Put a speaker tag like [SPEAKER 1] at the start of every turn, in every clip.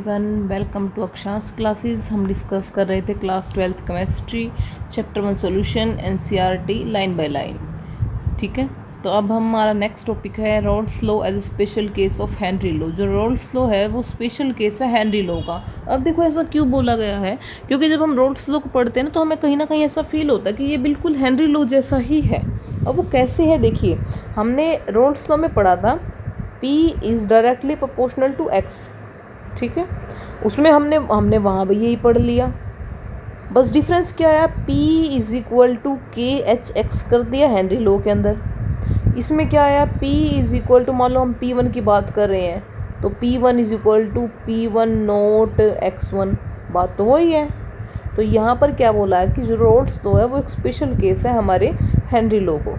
[SPEAKER 1] Everyone, welcome to Akshansh classes. हम discuss कर रहे थे class 12th chemistry chapter 1 solution NCERT line by line. ठीक है, तो अब हमारा नेक्स्ट टॉपिक है Raoult's law as a special case of Henry law. जो रॉल्स लॉ है वो स्पेशल केस है हेनरी लॉ का। अब देखो ऐसा क्यों बोला गया है, क्योंकि जब हम रॉल्स लॉ को पढ़ते हैं ना तो हमें कहीं ना कहीं ऐसा फील होता है कि ये बिल्कुल हेनरी लॉ जैसा ही है। अब वो कैसे है देखिए, हमने रॉल्स लॉ में पढ़ा था P is directly proportional to X। ठीक है, उसमें हमने वहाँ भी यही पढ़ लिया। बस डिफरेंस क्या है, P इज इक्वल टू के एच एक्स कर दिया हेनरी लॉ के अंदर। इसमें क्या आया, P इज इक्वल टू, मान लो हम P1 की बात कर रहे हैं तो P1 is equal to P1 note X1। बात तो वही है। तो यहाँ पर क्या बोला है कि जो रॉल्स लॉ है वो एक स्पेशल केस है हमारे हेनरी लॉ को।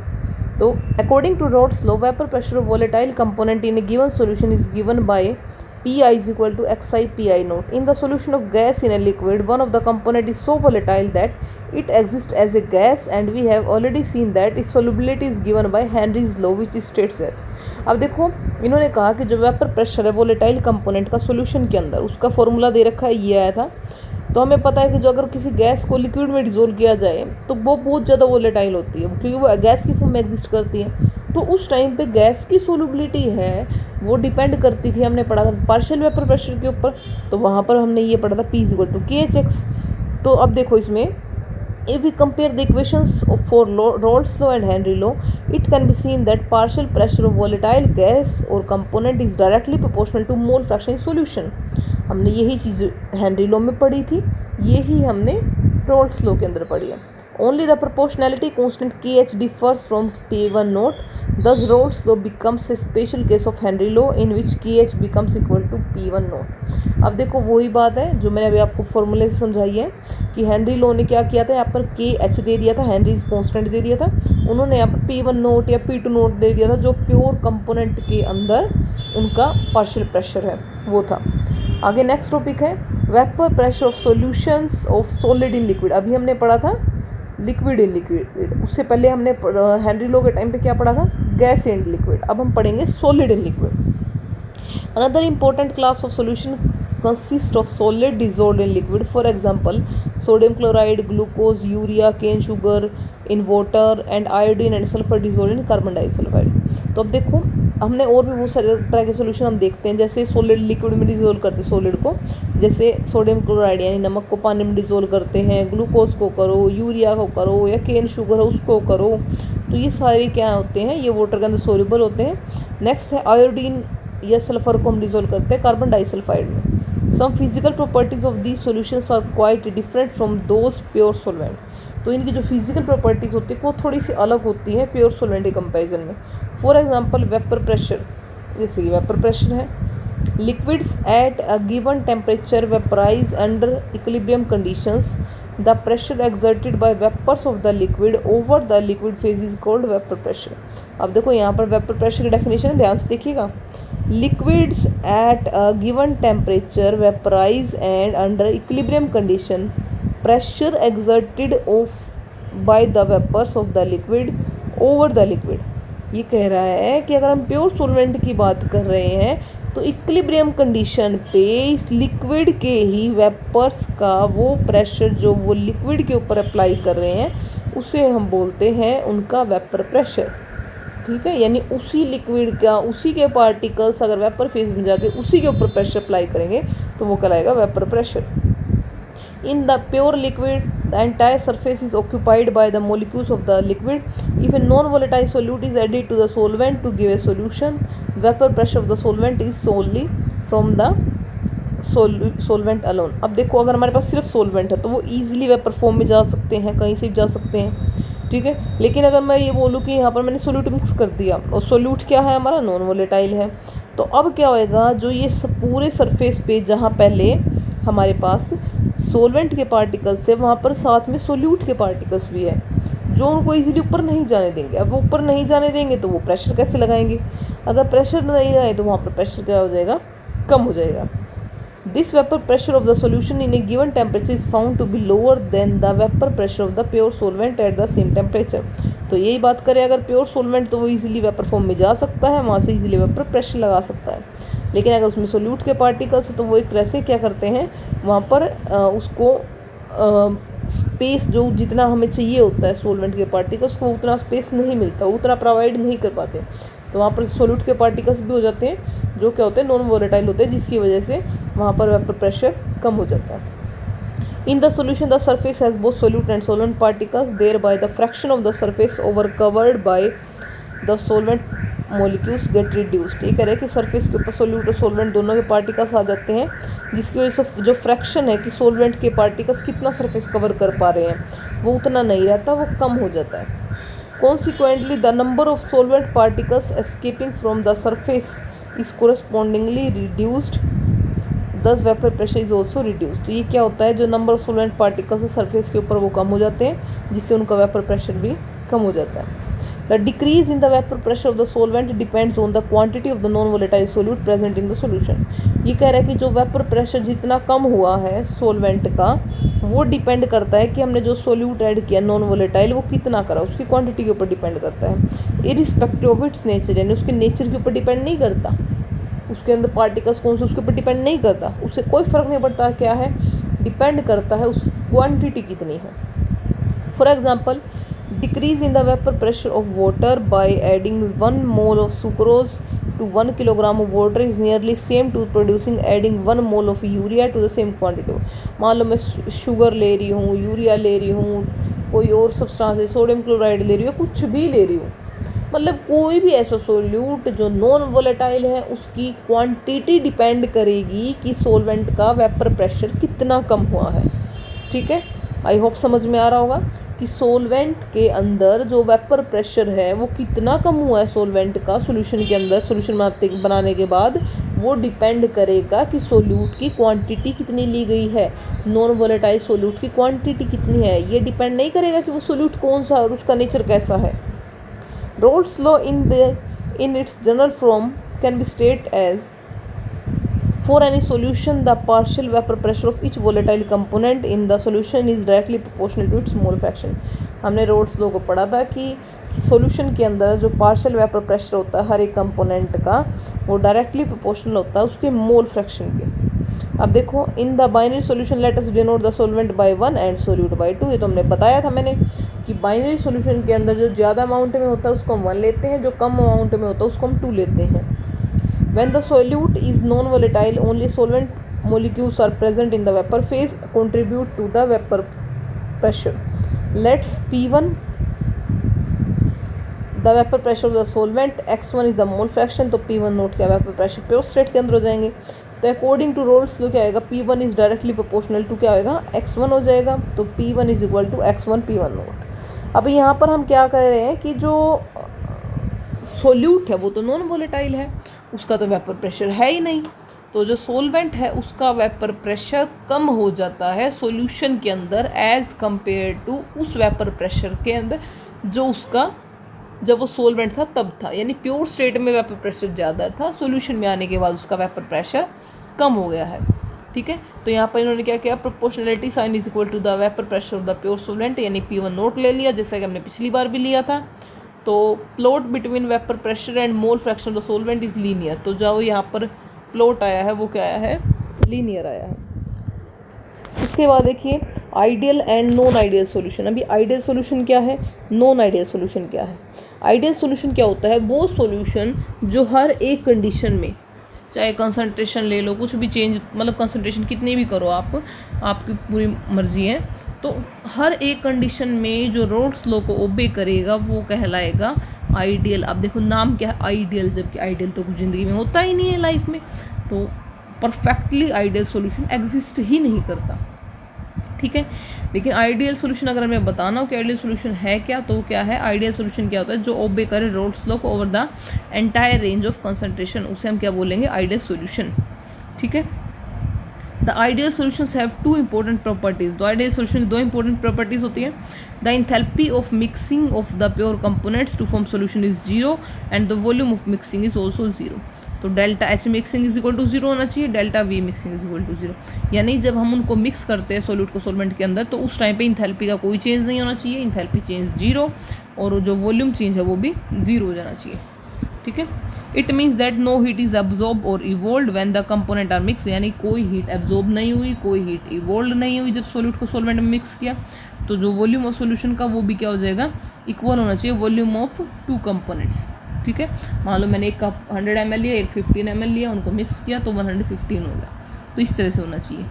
[SPEAKER 1] तो according to Raoult's law, vapour pressure of volatile component in a given solution is given by Pi is equal to Xi Pi naught. In the solution of gas in a liquid, one of the component is so volatile that it exists as a gas, and we have already seen that its solubility is given by Henry's law, which states that. अब देखो, इन्होंने कहा कि जो vapour pressure है volatile component का solution के अंदर, उसका फॉर्मूला दे रखा है, ये आया था। तो हमें पता है कि जो अगर किसी गैस को लिक्विड में डिजोल्व किया जाए तो वो बहुत ज़्यादा वोलेटाइल होती है, क्योंकि वो गैस की फॉर्म में एग्जिस्ट करती है। तो उस टाइम पे गैस की सोलबिलिटी है वो डिपेंड करती थी, हमने पढ़ा था पार्शियल वेपर प्रेशर के ऊपर। तो वहाँ पर हमने ये पढ़ा था P इज इक्वल टू के एच एक्स। तो अब देखो इसमें, if we compare the equations for Rolle's law and Henry law, it can be seen that partial pressure of volatile gas or component is directly proportional to mole fraction in solution. हमने यही चीज़ Henry law में पढ़ी थी, यही हमने Rawls law के अंदर पढ़ी है। Only the proportionality constant Kh differs from P1 naught. Thus Rolle's law becomes a special case of Henry law in which Kh becomes equal to P1 naught. अब देखो वही बात है जो मैंने अभी आपको फॉर्मूले से समझाई है कि हेनरी लॉ ने क्या किया था, यहाँ पर Kh दे दिया था, हेनरीज कॉन्स्टेंट दे दिया था। उन्होंने यहाँ पर P1 नोट या P2 नोट दे दिया था, जो प्योर कंपोनेंट के अंदर उनका पार्शियल प्रेशर है वो था। आगे नेक्स्ट टॉपिक है vapour pressure of solutions of solid in liquid. अभी हमने पढ़ा था लिक्विड इन लिक्विड, उससे पहले हमने हेनरी लॉ के टाइम पे क्या पढ़ा था, गैस इन लिक्विड। अब हम पढ़ेंगे solid in liquid. Another important class of solution consist of solid dissolved in liquid, for example sodium chloride, glucose, urea, cane sugar in water and iodine and sulphur dissolved in carbon disulphide. तो अब देखो, हमने और भी बहुत सारे तरह के सोल्यूशन हम देखते हैं, जैसे सॉलिड लिक्विड में डिजोल्व करते हैं सॉलिड को, जैसे सोडियम क्लोराइड यानी नमक को पानी में डिजोल्व करते हैं, ग्लूकोज को करो, यूरिया को करो, या केन शुगर है उसको करो। तो ये सारे क्या होते हैं, ये वाटर के अंदर सोल्यूबल होते हैं। नेक्स्ट है आयोडीन या सल्फर को हम डिजोल्व करते हैं कार्बन डाइसल्फाइड में। Some physical properties of these solutions are quite different from those pure solvent. तो इनकी जो फिजिकल प्रॉपर्टीज़ होती है वो थोड़ी सी अलग होती है प्योर सॉल्वेंट के कंपेरिजन में। फॉर एग्जाम्पल वेपर प्रेशर, जैसे कि वेपर प्रेशर है, liquids at a given temperature vaporise under equilibrium conditions. The pressure exerted by vapours of the liquid over the liquid phase is called vapour pressure. अब देखो यहाँ पर vapour pressure की definition ध्यान से देखिएगा, liquids at a given temperature vaporise and under equilibrium condition, pressure exerted of by the vapours of the liquid over the liquid. ये कह रहा है कि अगर हम प्योर सॉल्वेंट की बात कर रहे हैं तो इक्विलिब्रियम कंडीशन पे इस लिक्विड के ही वेपर्स का वो प्रेशर जो वो लिक्विड के ऊपर अप्लाई कर रहे हैं उसे हम बोलते हैं उनका वेपर प्रेशर। ठीक है, यानी उसी लिक्विड का, उसी के पार्टिकल्स अगर वेपर फेज में जाके उसी के ऊपर प्रेशर अप्लाई करेंगे तो वो कहलाएगा vapour pressure. In the pure liquid, the entire surface is occupied by the molecules of the liquid. If a non-volatile solute is added to the solvent to give a solution, vapor pressure of the solvent is solely from the solvent alone. अब देखो, अगर हमारे पास सिर्फ solvent है तो वो easily vapour form में जा सकते हैं, कहीं से भी जा सकते हैं। ठीक है, लेकिन अगर मैं ये बोलूँ कि यहाँ पर मैंने सोल्यूट मिक्स कर दिया और सोल्यूट क्या है हमारा, नॉन वोलेटाइल है, तो अब क्या होएगा, जो ये पूरे सरफेस पे जहाँ पहले हमारे पास सोलवेंट के पार्टिकल्स है वहाँ पर साथ में सोल्यूट के पार्टिकल्स भी है जो उनको इजीली ऊपर नहीं जाने देंगे। अब वो ऊपर नहीं जाने देंगे तो वो प्रेशर कैसे लगाएंगे, अगर प्रेशर नहीं आए तो वहाँ पर प्रेशर क्या हो जाएगा, कम हो जाएगा। This vapour pressure of the solution in a given temperature is found to be lower than the vapour pressure of the pure solvent at the same temperature. तो यही बात करें, अगर प्योर सोलवेंट तो वो इजीली वेपर फॉर्म में जा सकता है, वहाँ से इजीली वेपर प्रेशर लगा सकता है। लेकिन अगर उसमें सोल्यूट के पार्टिकल्स है तो वो एक तरह से क्या करते हैं, वहाँ पर उसको स्पेस जो जितना हमें चाहिए होता है सोलवेंट के पार्टिकल्स को, उतना स्पेस नहीं मिलता, उतना प्रोवाइड नहीं कर पाते, तो वहाँ पर सोल्यूट के पार्टिकल्स भी हो जाते हैं जो क्या होते हैं, नॉन वोलेटाइल होते हैं, जिसकी वजह से वहाँ पर वेपर प्रेशर कम हो जाता है। In the solution, the surface has both solute and solvent particles. Thereby, the fraction of the surface over covered by the solvent molecules get reduced. ये कह रहे हैं कि सरफेस के ऊपर सोल्यूट और सोलवेंट दोनों के पार्टिकल्स आ जाते हैं, जिसकी वजह से जो फ्रैक्शन है कि सोलवेंट के पार्टिकल्स कितना सरफेस कवर कर पा रहे हैं वो उतना नहीं रहता, वो कम हो जाता है। Consequently, the number of solvent particles escaping from the surface is correspondingly reduced. दस vapour pressure is also reduce. तो ये क्या होता है, जो नंबर ऑफ सोलवेंट पार्टिकल्स है सरफेस के ऊपर वो कम हो जाते हैं, जिससे उनका वेपर प्रेशर भी कम हो जाता है। The decrease in the vapour pressure of the solvent depends on the quantity of the non volatile solute present in the solution. ये कह रहा है कि जो वेपर प्रेशर जितना कम हुआ है सोलवेंट का, वो डिपेंड करता है कि हमने जो सोल्यूट ऐड किया नॉन वोलेटाइल वो कितना करा, उसकी क्वांटिटी के ऊपर डिपेंड करता है, इरिस्पेक्टिव ऑफ इट्स नेचर, यानी उसके नेचर के ऊपर डिपेंड नहीं करता, उसके अंदर पार्टिकल्स कौन से उसके ऊपर डिपेंड नहीं करता, उससे कोई फ़र्क नहीं पड़ता क्या है, डिपेंड करता है उस क्वांटिटी कितनी है। For example, decrease in the vapour pressure of water by adding 1 mole of sucrose to 1 kilogram of water is nearly same to producing adding 1 mole of urea to the same quantity. मान लो मैं sugar ले रही हूँ, urea ले रही हूँ, कोई और सब्सटेंस है, सोडियम क्लोराइड ले रही हूँ, कुछ भी ले रही हूँ, मतलब कोई भी ऐसा सोल्यूट जो नॉन वोलेटाइल है उसकी क्वांटिटी डिपेंड करेगी कि सोलवेंट का वेपर प्रेशर कितना कम हुआ है। ठीक है, आई होप समझ में आ रहा होगा कि सोलवेंट के अंदर जो वेपर प्रेशर है वो कितना कम हुआ है सोलवेंट का सोल्यूशन के अंदर, सोल्यूशन बनाने के बाद वो डिपेंड करेगा कि सोल्यूट की क्वांटिटी कितनी ली गई है, नॉन वोलेटाइल सोल्यूट की क्वांटिटी कितनी है। ये डिपेंड नहीं करेगा कि वो सोल्यूट कौन सा और उसका नेचर कैसा है। Rolle's law in its general form can be stated as, for any solution the partial vapor pressure of each volatile component in the solution is directly proportional to its mole fraction। हमने roles law को पढ़ा था कि solution के अंदर जो partial vapour pressure होता है हर एक कंपोनेंट का, वो डायरेक्टली प्रोपोर्शनल होता है उसके मोल फ्रैक्शन के। अब देखो, in the binary solution let us denote the solvent by 1 and solute by 2। ये तो हमने बताया था मैंने कि बाइनरी सॉल्यूशन के अंदर जो ज़्यादा अमाउंट में होता है उसको हम 1 लेते हैं, जो कम अमाउंट में होता है उसको हम 2 लेते हैं। When the solute is non volatile only solvent molecules are present in the vapour phase contribute to the vapour pressure. Let's P1 the vapour pressure of the solvent, X1 is the mole fraction, तो P1 note क्या vapour pressure pure state के अंदर हो जाएंगे। तो according two roles law क्या आएगा, P1 is directly proportional to क्या आएगा, X1 हो जाएगा, तो P1 is equal to X1 P1 note. अब यहाँ पर हम क्या कर रहे हैं कि जो सोल्यूट है वो तो नॉन वोलेटाइल है, उसका तो वेपर प्रेशर है ही नहीं, तो जो सोलवेंट है उसका वेपर प्रेशर कम हो जाता है सॉल्यूशन के अंदर एज़ कंपेयर टू उस वेपर प्रेशर के अंदर जो उसका जब वो सोलवेंट था तब था, यानी प्योर स्टेट में वेपर प्रेशर ज़्यादा था, सॉल्यूशन में आने के बाद उसका वेपर प्रेशर कम हो गया है। ठीक है, तो यहाँ पर इन्होंने क्या किया, proportionality sign is equal to the vapour pressure of the pure solvent, यानी P1 नोट ले लिया जैसा कि हमने पिछली बार भी लिया था। तो plot between vapour pressure and mole fraction of the solvent is linear, तो जो यहाँ पर प्लॉट आया है वो क्या आया है, लीनियर आया है। उसके बाद देखिए ideal and non ideal solution. अभी आइडियल सॉल्यूशन क्या है, नॉन आइडियल सॉल्यूशन क्या है। आइडियल सॉल्यूशन क्या होता है, वो सॉल्यूशन जो हर एक कंडीशन में, चाहे कंसंट्रेशन ले लो, कुछ भी चेंज, मतलब कंसंट्रेशन कितनी भी करो आप, आपकी पूरी मर्जी है, तो हर एक कंडीशन में जो रोल्स लॉ को ओबे करेगा वो कहलाएगा आइडियल। अब देखो नाम क्या है, आइडियल, जबकि आइडियल तो कुछ ज़िंदगी में होता ही नहीं है लाइफ में, तो परफेक्टली आइडियल सॉल्यूशन एग्जिस्ट ही नहीं करता। ठीक है, लेकिन आइडियल सॉल्यूशन अगर मैं बताना हो कि आइडियल सॉल्यूशन है क्या, तो क्या है, आइडियल सॉल्यूशन क्या होता है, जो ओबे करे रोल्स लॉ को over the entire range of concentration, उसे हम क्या बोलेंगे, आइडियल सॉल्यूशन। ठीक है, the ideal solutions have 2 important properties. तो आइडियल सॉल्यूशन की 2 इंपॉर्टेंट प्रॉपर्टीज होती हैं, the enthalpy of mixing of the pure components to form solution is 0 and the volume of mixing is also 0। तो delta H mixing is equal to 0 होना चाहिए, delta V mixing is equal to 0, यानी जब हम उनको mix करते हैं solute को सोलवेंट के अंदर तो उस टाइम पे इंथैल्पी का कोई चेंज नहीं होना चाहिए, इंथैल्पी चेंज 0, और जो वॉल्यूम चेंज है वो भी 0 हो जाना चाहिए। ठीक है। It means that no heat is absorb और evolved when the component are mix, यानी कोई हीट एब्जॉर्ब नहीं हुई, कोई हीट इवोल्ड नहीं हुई जब सॉल्यूट को सॉल्वेंट में मिक्स किया। तो जो वॉल्यूम ऑफ सॉल्यूशन का वो भी क्या हो जाएगा, इक्वल होना चाहिए वॉल्यूम ऑफ टू कंपोनेंट्स। ठीक है, मान लो मैंने एक कप 100 ml लिया, एक 15 ml लिया, उनको मिक्स किया तो 115 हो गया। तो इस तरह से होना चाहिए।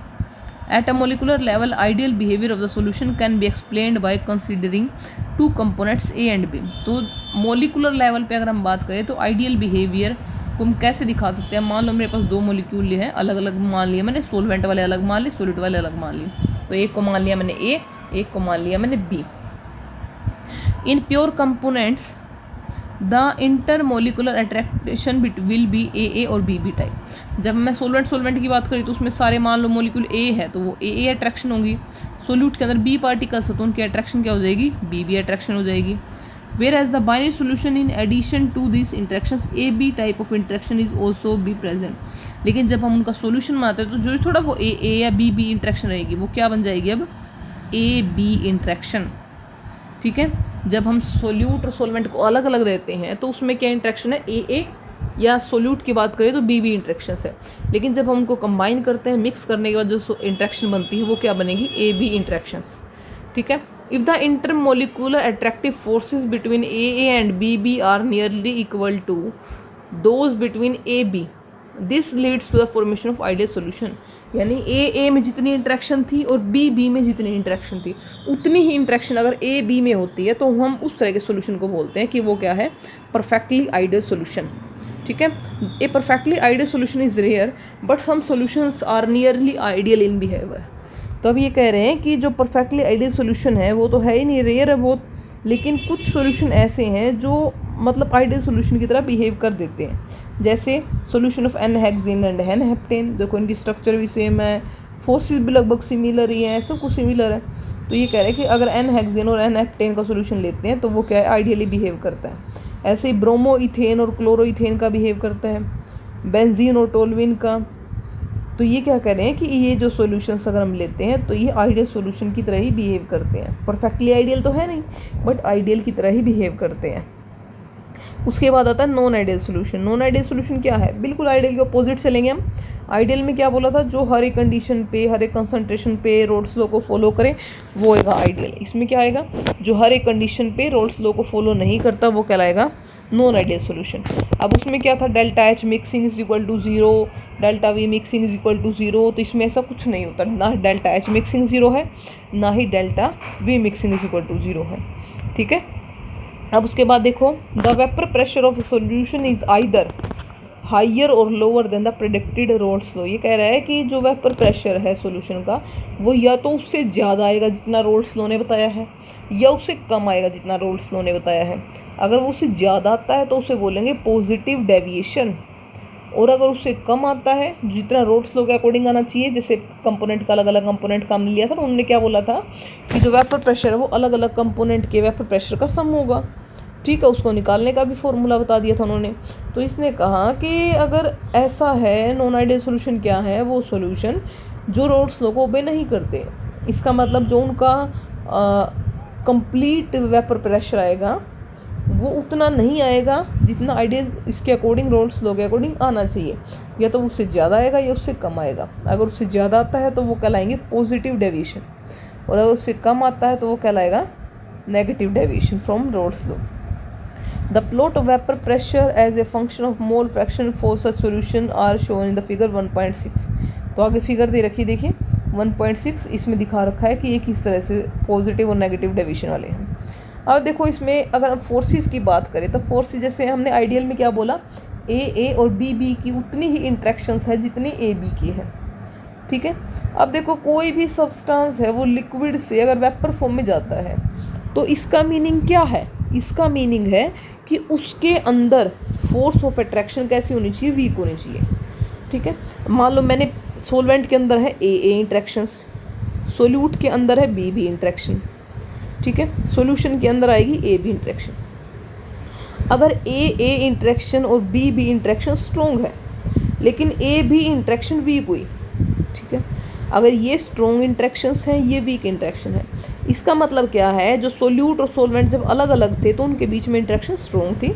[SPEAKER 1] At a molecular level, ideal behavior of the solution can be explained by considering two components A and B। तो molecular level पे अगर हम बात करें तो ideal behavior को हम कैसे दिखा सकते हैं। मान लो मेरे पास दो मोलिक्यूल लिए हैं, अलग अलग मान लिए मैंने, सोलवेंट वाले अलग मान लिए, सॉल्यूट वाले अलग मान लिए। तो एक को मान लिया मैंने A, एक को मान लिया मैंने B। In pure components the intermolecular attraction will be A और बी बी टाइप। जब मैं सोलवेंट की बात करी तो उसमें सारे मान लो मोलिक्यूल ए है तो वो ए अट्रैक्शन होगी। सोल्यूट के अंदर बी पार्टिकल्स है तो उनकी अट्रैक्शन क्या हो जाएगी, बी अट्रैक्शन हो जाएगी। Whereas the binary solution in addition to this interactions A B type of interaction is also B present. लेकिन जब हम उनका सोल्यूशन बनाते हैं तो जो थोड़ा वो ए या बी इंट्रैक्शन रहेगी वो क्या बन जाएगी अब, ए बी इंट्रैक्शन। ठीक है, जब हम सोल्यूट और सोलवेंट को अलग अलग देते हैं तो उसमें क्या इंट्रैक्शन है, ए या सोल्यूट की बात करें तो बी इंट्रैक्शन है। लेकिन जब हम उनको कंबाइन करते हैं, मिक्स करने के बाद जो इंट्रैक्शन बनती है वो क्या बनेगी, ए बी इंट्रैक्शंस। ठीक है, if the intermolecular attractive forces between A and B are nearly equal to those between A B, this leads to the formation of ideal solution. यानी ए में जितनी इंट्रैक्शन थी और बी में जितनी interaction थी उतनी ही इंट्रैक्शन अगर ए बी में होती है तो हम उस तरह के सोल्यूशन को बोलते हैं कि वो क्या है, परफेक्टली आइडियल सोल्यूशन। ठीक है, a perfectly ideal solution is rare but some solutions are nearly ideal in behaviour. तो अब ये कह रहे हैं कि जो परफेक्टली आइडियल सोल्यूशन है वो तो है ही नहीं, रेयर है बहुत, लेकिन कुछ सोल्यूशन ऐसे हैं जो मतलब आइडियल सोल्यूशन की तरह बिहेव कर देते हैं। जैसे solution of n hexane and n heptane, देखो इनकी स्ट्रक्चर भी सेम है, फोर्सेस भी लगभग सिमिलर ही हैं, सब कुछ सिमिलर है। तो ये कह रहे हैं कि अगर एन हेक्सेन और एन हेप्टेन का सोल्यूशन लेते हैं तो वो क्या है, आइडियली बिहेव करता है। ऐसे ही ब्रोमो इथेन और क्लोरो इथेन का बिहेव करता है, बेंजीन और टोलविन का। तो ये क्या कह रहे हैं कि ये जो सॉल्यूशंस अगर हम लेते हैं तो ये आइडियल सॉल्यूशन की तरह ही बिहेव करते हैं। परफेक्टली आइडियल तो है नहीं बट आइडियल की तरह ही बिहेव करते हैं। उसके बाद आता है non ideal solution. Non ideal solution क्या है, बिल्कुल आइडियल के अपोजिट चलेंगे हम। आइडियल में क्या बोला था, जो हर एक कंडीशन पे, हर एक कंसंट्रेशन पे रोल्स लॉ को फॉलो करे वो आएगा आइडियल। इसमें क्या आएगा, जो हर एक कंडीशन पे रोल्स लॉ को फॉलो नहीं करता वो कहलाएगा नॉन आइडियल सोल्यूशन। अब उसमें क्या था, delta H mixing is equal to 0, delta V mixing is equal to 0। तो इसमें ऐसा कुछ नहीं होता, ना डेल्टा एच मिक्सिंग 0 है ना ही delta V mixing is equal to 0 है। ठीक है, अब उसके बाद देखो, the vapour pressure of solution is either higher और lower than the predicted Raoult's law. ये कह रहा है कि जो वेपर प्रेशर है सॉल्यूशन का वो या तो उससे ज़्यादा आएगा जितना रोल्स लॉ ने बताया है, या उससे कम आएगा जितना रोल्स लॉ ने बताया है। अगर वो उससे ज़्यादा आता है तो उसे बोलेंगे पॉजिटिव डेविएशन, और अगर उससे कम आता है जितना रोल्स लॉ के अकॉर्डिंग आना चाहिए, जैसे कंपोनेंट का अलग अलग कंपोनेंट का हमने लिया था ना, उन्होंने क्या बोला था कि जो वेपर प्रेशर है वो अलग अलग कंपोनेंट के वेपर प्रेशर का सम होगा। ठीक है, उसको निकालने का भी फॉर्मूला बता दिया था उन्होंने। तो इसने कहा कि अगर ऐसा है, नॉन आइडियल सोल्यूशन क्या है, वो सोल्यूशन जो रोल्स लॉ को ओबे नहीं करते। इसका मतलब जो उनका कंप्लीट वेपर प्रेशर आएगा वो उतना नहीं आएगा जितना आइडियल इसके अकॉर्डिंग, रोल्स लॉ के अकॉर्डिंग आना चाहिए। या तो उससे ज़्यादा आएगा या उससे कम आएगा। अगर उससे ज़्यादा आता है तो वो कहलाएंगे पॉजिटिव डेविएशन, और अगर उससे कम आता है तो वो कहलाएगा negative deviation from Raoult's law. The plot of vapor pressure as a function of mole fraction for such solution are shown in the figure 1.6। तो आगे फिगर दे रखी देखिए 1.6, इसमें दिखा रखा है कि ये किस तरह से पॉजिटिव और नेगेटिव डेविएशन वाले हैं। अब देखो इसमें अगर हम फोर्सेस की बात करें तो फोर्सेस जैसे हमने आइडियल में क्या बोला, ए और बी की उतनी ही इंट्रैक्शंस है जितनी ए बी की है। ठीक है, अब देखो कोई भी सब्सटेंस है वो लिक्विड से अगर वेपर फॉर्म में जाता है तो इसका मीनिंग क्या है, इसका मीनिंग है कि उसके अंदर फोर्स ऑफ अट्रैक्शन कैसी होनी चाहिए, वीक होनी चाहिए। ठीक है, मान लो मैंने सोलवेंट के अंदर है ए इंट्रैक्शंस, सोल्यूट के अंदर है बी इंट्रैक्शन। ठीक है, सॉल्यूशन के अंदर आएगी ए बी इंट्रैक्शन। अगर ए इंट्रैक्शन और बी इंट्रैक्शन स्ट्रॉन्ग है लेकिन ए बी इंट्रैक्शन वीक हुई, ठीक है, अगर ये स्ट्रॉन्ग इंट्रैक्शंस हैं, ये वीक इंट्रैक्शन है, इसका मतलब क्या है, जो सोल्यूट और सोलवेंट जब अलग अलग थे तो उनके बीच में इंट्रैक्शन स्ट्रॉन्ग थी,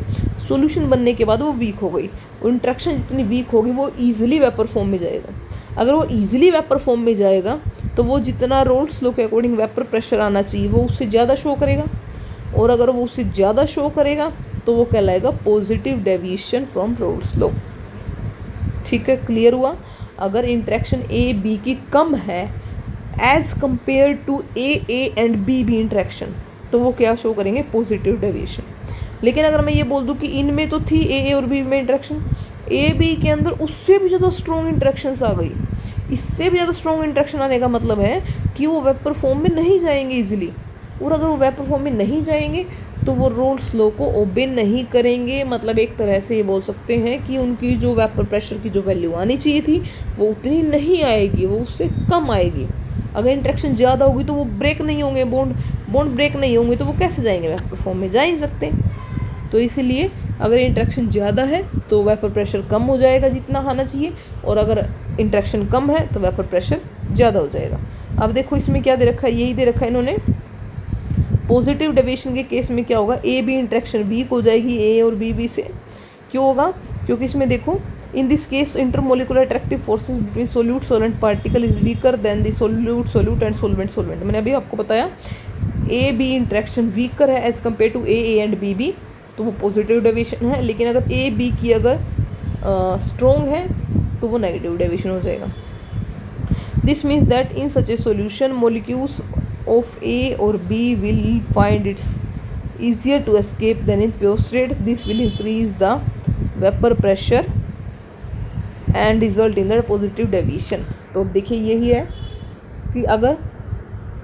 [SPEAKER 1] सॉल्यूशन बनने के बाद वो वीक हो गई। वो इंट्रैक्शन जितनी वीक होगी वो ईजिली वेपर फॉर्म में जाएगा। अगर वो ईजिली वेपर फॉर्म में जाएगा तो वो जितना रोल्स लॉ के अकॉर्डिंग वेपर प्रेशर आना चाहिए वो उससे ज़्यादा शो करेगा, और अगर वो उससे ज़्यादा शो करेगा तो वो कहलाएगा positive deviation from Raoult's law. ठीक है, क्लियर हुआ। अगर इंट्रैक्शन ए बी की कम है as compare to A and B interaction, तो वो क्या शो करेंगे, पॉजिटिव डेविएशन। लेकिन अगर मैं ये बोल दूँ कि इनमें तो थी ए और बी में इंट्रैक्शन, ए बी के अंदर उससे भी ज़्यादा स्ट्रॉन्ग इंट्रैक्शंस आ गई, इससे भी ज़्यादा स्ट्रॉन्ग इंट्रैक्शन आने का मतलब है कि वो वेपर फॉर्म में नहीं जाएंगे इजीली, और अगर वो वेपर फॉर्म में नहीं जाएंगे तो वो रोल्स लॉ को ओबे नहीं करेंगे। मतलब एक तरह से ये बोल सकते हैं कि उनकी जो वेपर प्रेशर की जो वैल्यू आनी चाहिए थी वो उतनी नहीं आएगी, वो उससे कम आएगी। अगर इंट्रैक्शन ज़्यादा होगी तो वो ब्रेक नहीं होंगे, बॉन्ड ब्रेक नहीं होंगे, तो वो कैसे जाएंगे, वेपर फॉर्म में जा ही नहीं सकते। तो इसीलिए अगर इंट्रैक्शन ज़्यादा है तो वेपर प्रेशर कम हो जाएगा जितना आना चाहिए, और अगर इंट्रैक्शन कम है तो वेपर प्रेशर ज़्यादा हो जाएगा। अब देखो इसमें क्या दे रखा है, यही दे रखा है इन्होंने। पॉजिटिव डेविएशन के केस में क्या होगा, ए बी इंट्रैक्शन वीक हो जाएगी ए और बी से। क्यों होगा, क्योंकि इसमें देखो in this case intermolecular attractive forces between solute solvent particle is weaker than the solute and solvent. मैंने अभी आपको बताया ए बी इंट्रैक्शन वीकर है as compared to A and B, तो वो पॉजिटिव डेविएशन है। लेकिन अगर ए बी की अगर स्ट्रॉन्ग है तो वो नेगेटिव डेविएशन हो जाएगा। This means that in such a solution molecules of A or B will find it easier to escape than in pure state. This will increase the vapor pressure and result in the positive deviation. तो देखिए यही है कि अगर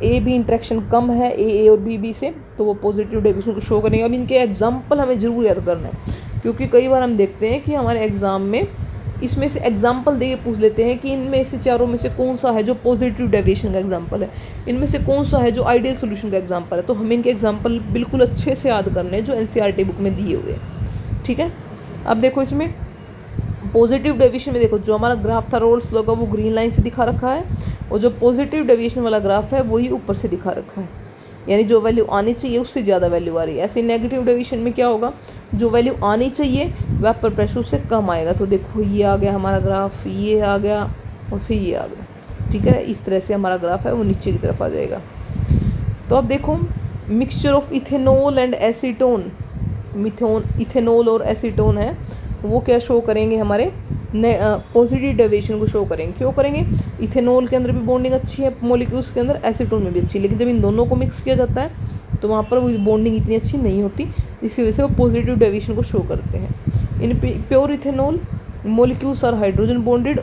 [SPEAKER 1] ए B interaction कम है ए और B से तो वो पॉजिटिव डेविएशन को शो करेंगे। अब इनके एग्जाम्पल हमें ज़रूर याद करना है, क्योंकि कई बार हम देखते हैं कि हमारे एग्ज़ाम में इसमें से एग्जाम्पल दे के पूछ लेते हैं कि इनमें से चारों में से कौन सा है जो पॉजिटिव डेविएशन का एग्जाम्पल है, इनमें से कौन सा है जो आइडियल सोल्यूशन का एग्जाम्पल है। तो हमें इनके एग्जाम्पल बिल्कुल अच्छे से याद करने हैं जो एनसीईआरटी बुक में दिए हुए हैं। ठीक है, अब देखो इसमें पॉजिटिव डेविएशन में देखो जो हमारा ग्राफ था रोल्स लॉ का वो ग्रीन लाइन से दिखा रखा है, और जो पॉजिटिव डेविएशन वाला ग्राफ है वही ऊपर से दिखा रखा है, यानी जो वैल्यू आनी चाहिए उससे ज़्यादा वैल्यू आ रही है। ऐसे नेगेटिव डेविएशन में क्या होगा, जो वैल्यू आनी चाहिए वेपर प्रेशर उससे कम आएगा। तो देखो ये आ गया हमारा ग्राफ, ये आ गया और फिर ये आ गया। ठीक है, इस तरह से हमारा ग्राफ है वो नीचे की तरफ आ जाएगा। तो अब देखो mixture of ethanol and acetone, ethanol और एसीटोन है वो क्या शो करेंगे, हमारे पॉजिटिव डेविएशन को शो करेंगे। क्यों करेंगे, इथेनॉल के अंदर भी बॉन्डिंग अच्छी है मॉलिक्यूल्स के अंदर, एसीटोन में भी अच्छी है, लेकिन जब इन दोनों को मिक्स किया जाता है तो वहाँ पर वो बॉन्डिंग इतनी अच्छी नहीं होती, इसकी वजह से वो पॉजिटिव डेविएशन को शो करते हैं। In pure ethanol molecules are hydrogen bonded,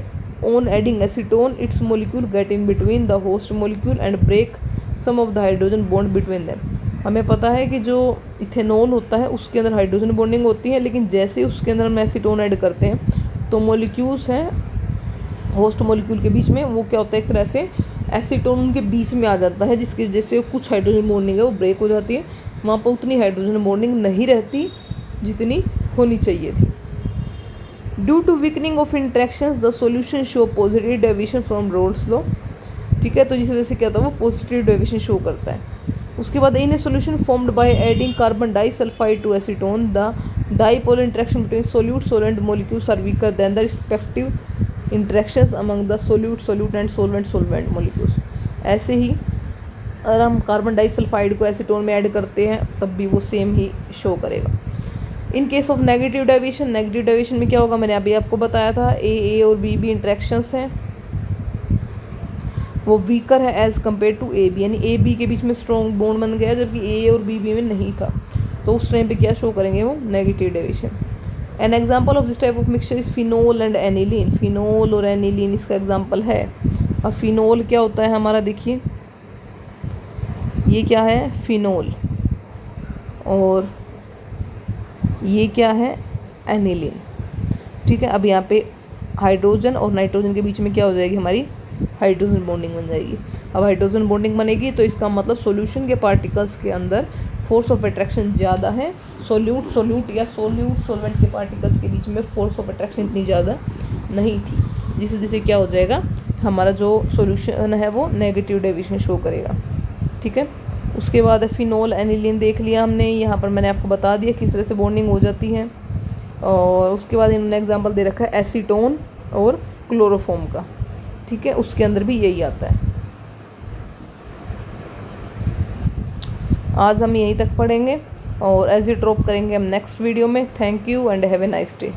[SPEAKER 1] on adding acetone its molecule get in between the host molecule and break some of the hydrogen bond between them. हमें पता है कि जो इथेनॉल होता है उसके अंदर हाइड्रोजन बॉन्डिंग होती है, लेकिन जैसे उसके अंदर हम एसीटोन ऐड करते हैं तो मोलिक्यूल्स हैं होस्ट मोलिक्यूल के बीच में, वो क्या होता है एक तरह से एसीटोन उनके बीच में आ जाता है, जिसकी वजह से कुछ हाइड्रोजन बॉन्डिंग है वो ब्रेक हो जाती है, वहाँ पर उतनी हाइड्रोजन बॉन्डिंग नहीं रहती जितनी होनी चाहिए थी। Due to weakening of interactions the solution show positive deviation from Raoult's law. ठीक है, तो जिस वजह से क्या होता है वो पॉजिटिव डेविएशन शो करता है। उसके बाद in a solution formed by adding carbon disulphide to acetone the dipolar interaction between solute solvent molecules are weaker than the respective interactions among the solute and solvent molecules. ऐसे ही अगर हम carbon disulphide को acetone में add करते हैं तब भी वो सेम ही शो करेगा। In case of negative deviation में क्या होगा, मैंने अभी आपको बताया था ए और बी इंट्रैक्शंस हैं वो वीकर है as compare to A B, यानी ए बी के बीच में स्ट्रॉन्ग बॉन्ड बन गया जबकि ए और बी में नहीं था, तो उस टाइम पे क्या शो करेंगे वो negative deviation. An example of this type of mixture is phenol and aniline. Phenol और एनिलीन इसका एग्जाम्पल है। अब फिनोल क्या होता है हमारा, देखिए ये क्या है फिनोल, और ये क्या है एनिलीन। ठीक है, अब यहाँ पे हाइड्रोजन और नाइट्रोजन के बीच में क्या हो जाएगी, हमारी हाइड्रोजन बॉन्डिंग बन जाएगी। अब हाइड्रोजन बॉन्डिंग बनेगी तो इसका मतलब सॉल्यूशन के पार्टिकल्स के अंदर फोर्स ऑफ अट्रैक्शन ज़्यादा है, सोल्यूट या सोलवेंट के पार्टिकल्स के बीच में फोर्स ऑफ अट्रैक्शन इतनी ज़्यादा नहीं थी, जिस वजह से क्या हो जाएगा हमारा जो सॉल्यूशन है वो नेगेटिव डेविएशन शो करेगा। ठीक है, उसके बाद फिनोल एनिलीन देख लिया हमने, यहाँ पर मैंने आपको बता दिया किस तरह से बॉन्डिंग हो जाती है। और उसके बाद इन्होंने एग्जांपल दे रखा है एसीटोन और क्लोरोफॉर्म का, ठीक है, उसके अंदर भी यही आता है। आज हम यहीं तक पढ़ेंगे और एज़िड्रॉप करेंगे हम नेक्स्ट वीडियो में। Thank you and have a nice day.